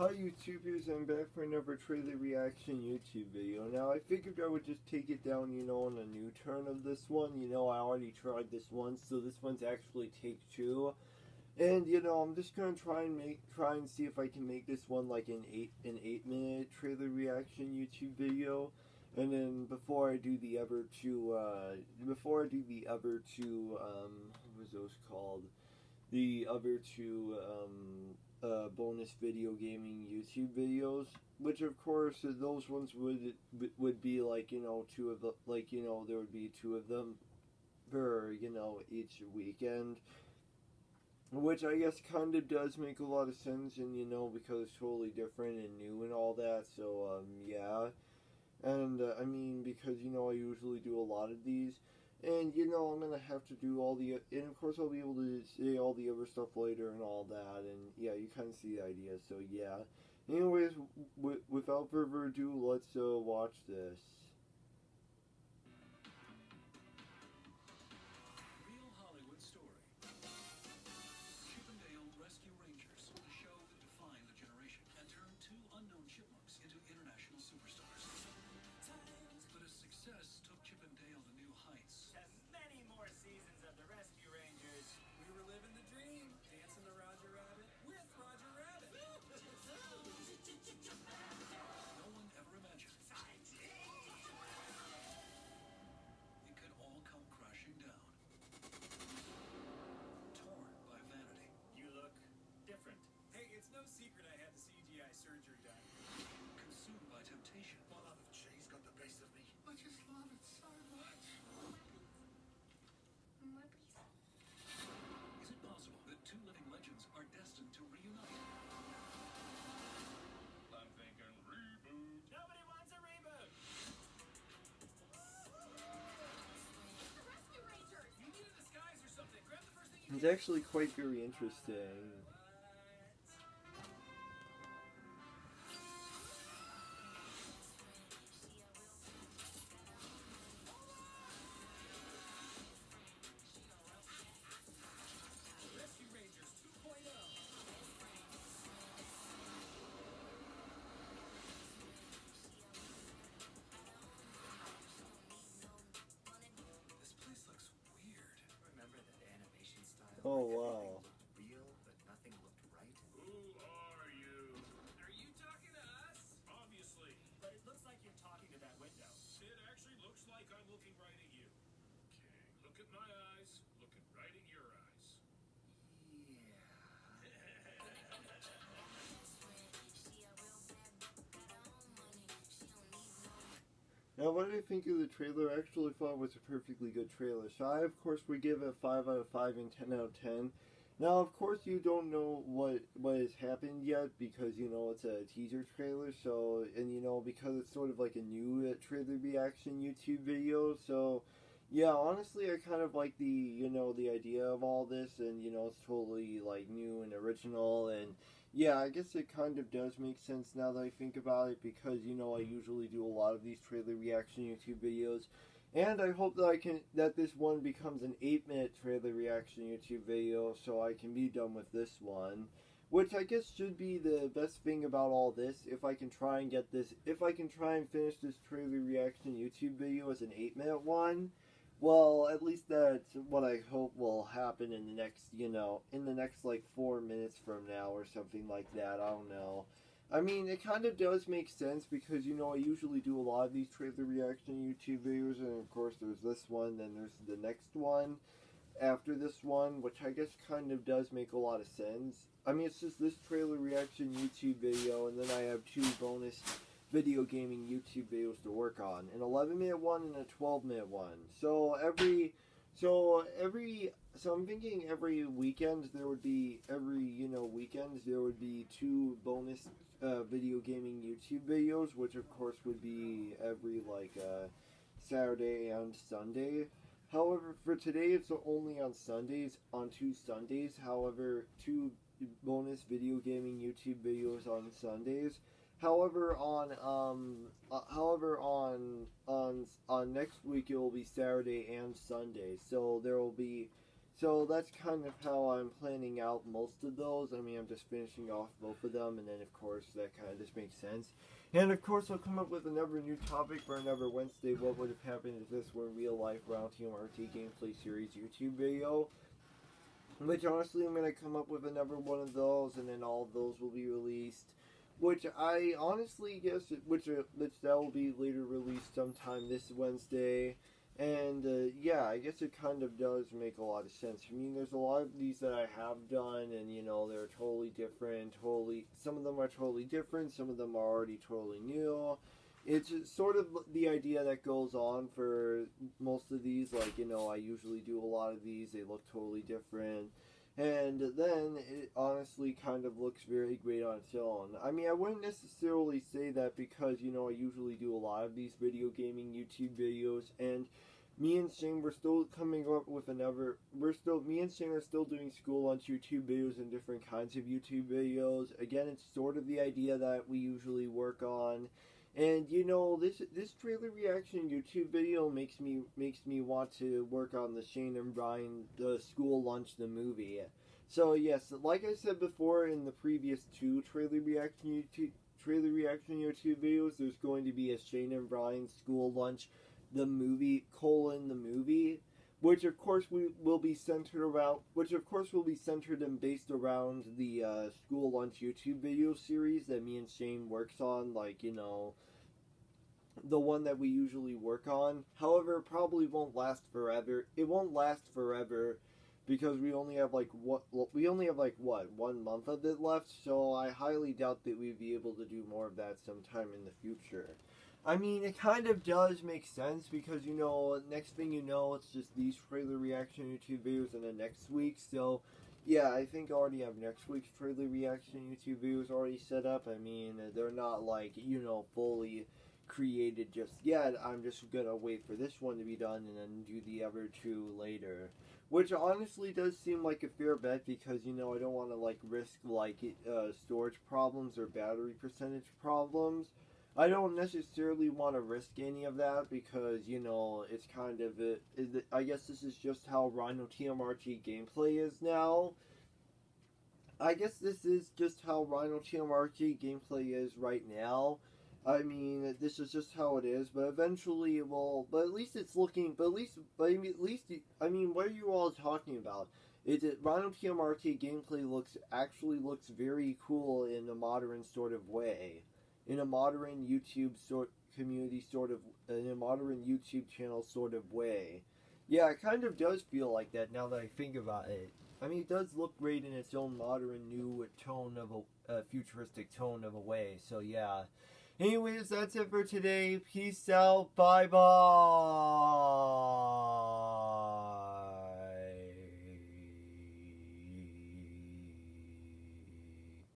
Hi YouTubers, I'm back for another trailer reaction YouTube video. Now I figured I would just take it down, on a new turn of this one. I already tried this once, so this one's actually take two. And I'm just gonna try and see if I can make this one like an 8-minute trailer reaction YouTube video. And then before I do the other two, what was those called? The other two, bonus video gaming YouTube videos, which of course those ones would be like two of the there would be two of them for each weekend, which I guess kind of does make a lot of sense, and because it's totally different and new and all that. So yeah, and I mean, because I usually do a lot of these. And I'm gonna have to do all the, and of course I'll be able to say all the other stuff later and all that, and yeah, you kind of see the idea. So yeah. Anyways, without further ado, let's watch this. Real Hollywood story. Chippendale Rescue Rangers, the show that defined a generation and turned two unknown chipmunks into international superstars. But as success took Chippendale to new heights, and many more seasons of the Rescue Rangers. We were living the dream, dancing to Roger Rabbit with Roger Rabbit. no one ever imagined it could all come crashing down. Torn by vanity, You look different. Hey, it's no secret I had the CGI surgery done. consumed by temptation, My love of cheese got the best of me. I just love it so much. is it possible that two living legends are destined to reunite? I'm thinking reboot. Nobody wants a reboot. You need a disguise or something. Grab the first thing you It's actually quite very interesting. Rescue Rangers 2.0. This place looks weird. Remember that animation style? Oh, where wow. everything looked real, but nothing looked right? Who are you? Are you talking to us? Obviously. But it looks like you're talking to that window. It actually looks like I'm looking right at you. Okay, look at my eyes. Looking right at your eyes. Now, what did I think of the trailer? I actually thought it was a perfectly good trailer. So I, of course, would give it a 5 out of 5 and 10 out of 10. Now, of course, you don't know what has happened yet because, it's a teaser trailer. So, and, because it's sort of like a new trailer reaction YouTube video. So, yeah, honestly, I kind of like the, the idea of all this. And, it's totally, like, new and original. And, yeah, I guess it kind of does make sense now that I think about it because, I usually do a lot of these trailer reaction YouTube videos. And I hope that this one becomes an 8-minute trailer reaction YouTube video so I can be done with this one. Which I guess should be the best thing about all this, if I can try and finish this trailer reaction YouTube video as an 8-minute one. Well, at least that's what I hope will happen in the next like 4 minutes from now or something like that. I don't know. I mean, it kind of does make sense because, I usually do a lot of these trailer reaction YouTube videos, and of course there's this one, then there's the next one after this one, which I guess kind of does make a lot of sense. I mean, it's just this trailer reaction YouTube video, and then I have two bonus video gaming YouTube videos to work on, an 11-minute one and a 12-minute one. So I'm thinking every weekend there would be two bonus video gaming YouTube videos, which of course would be every Saturday and Sunday. However, for today it's only on Sundays, on 2 Sundays. However, 2 bonus video gaming YouTube videos on Sundays. However, on next week it will be Saturday and Sunday. So there will be So that's kind of how I'm planning out most of those. I mean, I'm just finishing off both of them, and then of course that kind of just makes sense. And of course I'll come up with another new topic for another Wednesday. What would have happened if this were real life Round TMRT gameplay series YouTube video? Which honestly I'm going to come up with another one of those, and then all of those will be released. Which I honestly guess, which that will be later released sometime this Wednesday. And yeah, I guess it kind of does make a lot of sense. I mean, there's a lot of these that I have done, and you know, they're totally different. Some of them are totally different. Some of them are already totally new. It's sort of the idea that goes on for most of these. Like, you know, I usually do a lot of these. They look totally different. And then it honestly kind of looks very great on its own. I mean, I wouldn't necessarily say that because, you know, I usually do a lot of these video gaming YouTube videos, and me and Shane, we're still coming up with another, me and Shane are still doing school lunch YouTube videos and different kinds of YouTube videos. Again, it's sort of the idea that we usually work on. And you know, this trailer reaction YouTube video makes me want to work on the Shane and Brian, the school lunch, the movie. So yes, like I said before in the previous two trailer reaction YouTube videos, there's going to be a Shane and Brian school lunch, the movie, the movie, which of course will be centered and based around the school lunch YouTube video series that me and Shane works on, like, you know, the one that we usually work on. However, it probably won't last forever. It won't last forever because we only have like 1 month of it left, so I highly doubt that we'd be able to do more of that sometime in the future. I mean, it kind of does make sense because, you know, next thing you know, it's just these trailer reaction YouTube videos and then next week. So, yeah, I think I already have next week's trailer reaction YouTube videos already set up. I mean, they're not like, you know, fully created just yet. I'm just gonna wait for this one to be done and then do the other two later. Which honestly does seem like a fair bet because, you know, I don't want to, like, risk, like, storage problems or battery percentage problems. I don't necessarily want to risk any of that because, you know, it's kind of I guess this is just how Rhino TMRT gameplay is now. I guess this is just how Rhino TMRT gameplay is right now. I mean, this is just how it is, but eventually it will, but at least it's looking, I mean, what are you all talking about? Rhino TMRT gameplay looks very cool in a modern sort of way. In a modern YouTube community in a modern YouTube channel sort of way. Yeah, it kind of does feel like that now that I think about it. I mean, it does look great in its own modern, new tone of a futuristic tone of a way. So yeah. Anyways, that's it for today. Peace out. Bye bye.